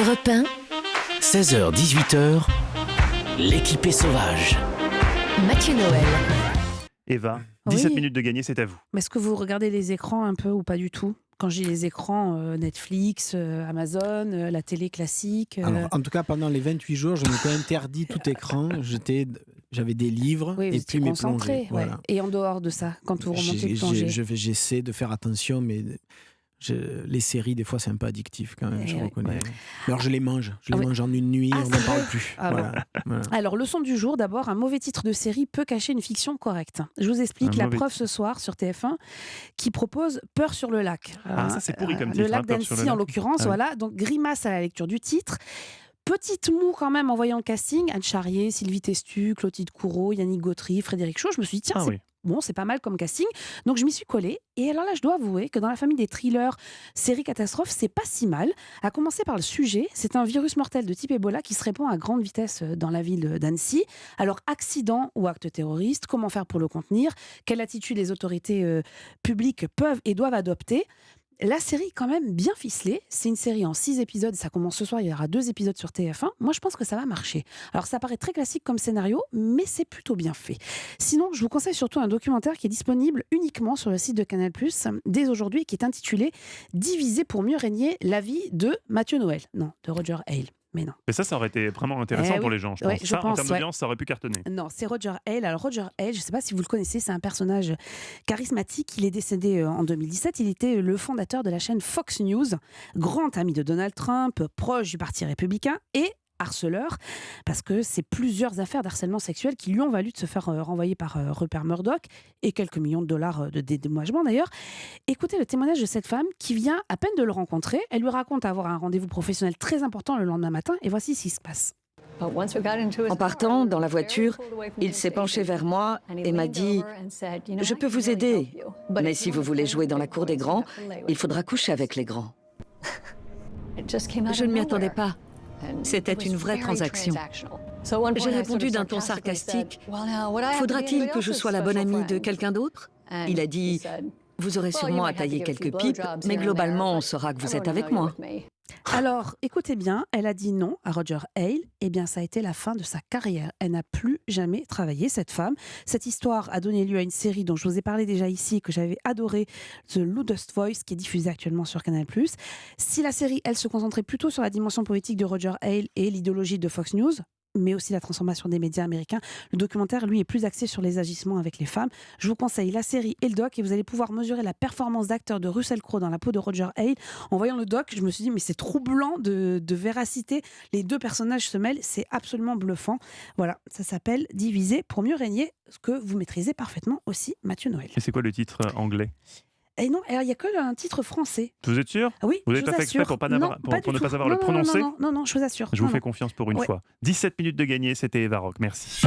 Europe 1, 16h-18h, l'équipée sauvage. Mathieu Noël. Eva, 17 Oui. minutes de gagner, c'est à vous. Mais est-ce que vous regardez les écrans un peu ou pas du tout? Quand j'ai les écrans, Netflix, Amazon, la télé classique. Alors, en tout cas, pendant les 28 jours, je m'étais interdit tout écran. J'avais des livres oui, vous et étiez puis mes concentré. plongées. Voilà. Et en dehors de ça, quand vous remontez le plongée. J'essaie de faire attention, mais les séries, des fois, c'est un peu addictif quand même, je oui. reconnais. Ouais. Alors, je les mange. Je les oui. mange en une nuit, Ah, on c'est n'en parle vrai plus. Ah, Voilà. Alors, leçon du jour, d'abord, un mauvais titre de série peut cacher une fiction correcte. Je vous explique Un la mauvais preuve ce soir sur TF1 qui propose Peur sur le lac. Ça, c'est pourri comme Le titre, lac Peur sur le d'Annecy, en lac. l'occurrence, Ah oui. voilà. Donc, grimace à la lecture du titre. Petite moue quand même en voyant le casting. Anne Charrier, Sylvie Testu, Clotilde Courreau, Yannick Gautry, Frédéric Chaud. Je me suis dit, tiens, Ah c'est oui. bon, c'est pas mal comme casting. Donc je m'y suis collée. Et alors là, je dois avouer que dans la famille des thrillers, séries catastrophes, c'est pas si mal. À commencer par le sujet, c'est un virus mortel de type Ebola qui se répand à grande vitesse dans la ville d'Annecy. Alors, accident ou acte terroriste, comment faire pour le contenir? Quelle attitude les autorités publiques peuvent et doivent adopter? La série est quand même bien ficelée. C'est une série en 6 épisodes. Ça commence ce soir. Il y aura 2 épisodes sur TF1. Moi, je pense que ça va marcher. Alors, ça paraît très classique comme scénario, mais c'est plutôt bien fait. Sinon, je vous conseille surtout un documentaire qui est disponible uniquement sur le site de Canal+, dès aujourd'hui, qui est intitulé « Diviser pour mieux régner », la vie de Mathieu Noël. Non, de Roger Hale. Mais non. Mais ça aurait été vraiment intéressant pour oui. les gens, je Ouais, pense. je Ça, en pense, termes ouais. d'audience, ça aurait pu cartonner. Non, c'est Roger Hale. Alors Roger Hale, je ne sais pas si vous le connaissez, c'est un personnage charismatique. Il est décédé en 2017. Il était le fondateur de la chaîne Fox News, grand ami de Donald Trump, proche du Parti républicain et harceleur, parce que c'est plusieurs affaires d'harcèlement sexuel qui lui ont valu de se faire renvoyer par Rupert Murdoch et quelques millions de dollars de dédommagement d'ailleurs. Écoutez le témoignage de cette femme qui vient à peine de le rencontrer. Elle lui raconte avoir un rendez-vous professionnel très important le lendemain matin et voici ce qui se passe. En partant dans la voiture, il s'est penché vers moi et m'a dit « Je peux vous aider, mais si vous voulez jouer dans la cour des grands, il faudra coucher avec les grands. » Je ne m'y attendais pas. C'était une vraie transaction. J'ai répondu d'un ton sarcastique « Faudra-t-il que je sois la bonne amie de quelqu'un d'autre ?» Il a dit « Vous aurez sûrement à tailler quelques pipes, mais globalement, on saura que vous êtes avec moi. » Alors, écoutez bien, elle a dit non à Roger Hale. Eh bien, ça a été la fin de sa carrière. Elle n'a plus jamais travaillé, cette femme. Cette histoire a donné lieu à une série dont je vous ai parlé déjà ici, que j'avais adorée, The Loudest Voice, qui est diffusée actuellement sur Canal+. Si la série, elle, se concentrait plutôt sur la dimension politique de Roger Hale et l'idéologie de Fox News, mais aussi la transformation des médias américains, le documentaire, lui, est plus axé sur les agissements avec les femmes. Je vous conseille la série et le doc, et vous allez pouvoir mesurer la performance d'acteur de Russell Crowe dans la peau de Roger Hale. En voyant le doc, je me suis dit, mais c'est troublant de véracité. Les deux personnages se mêlent, c'est absolument bluffant. Voilà, ça s'appelle « Diviser pour mieux régner », ce que vous maîtrisez parfaitement aussi, Mathieu Noël. Et c'est quoi le titre anglais? Et non, il n'y a que un titre français. Vous êtes sûr? Ah oui, Vous je n'avez pas fait exprès assure. pour, pas Non, n'avoir- pour pas ne du pas tout. savoir le Non, prononcer? non, je vous assure. Je vous Non, fais non. confiance pour une Ouais. fois. 17 minutes de gagner, c'était Eva Rock. Merci.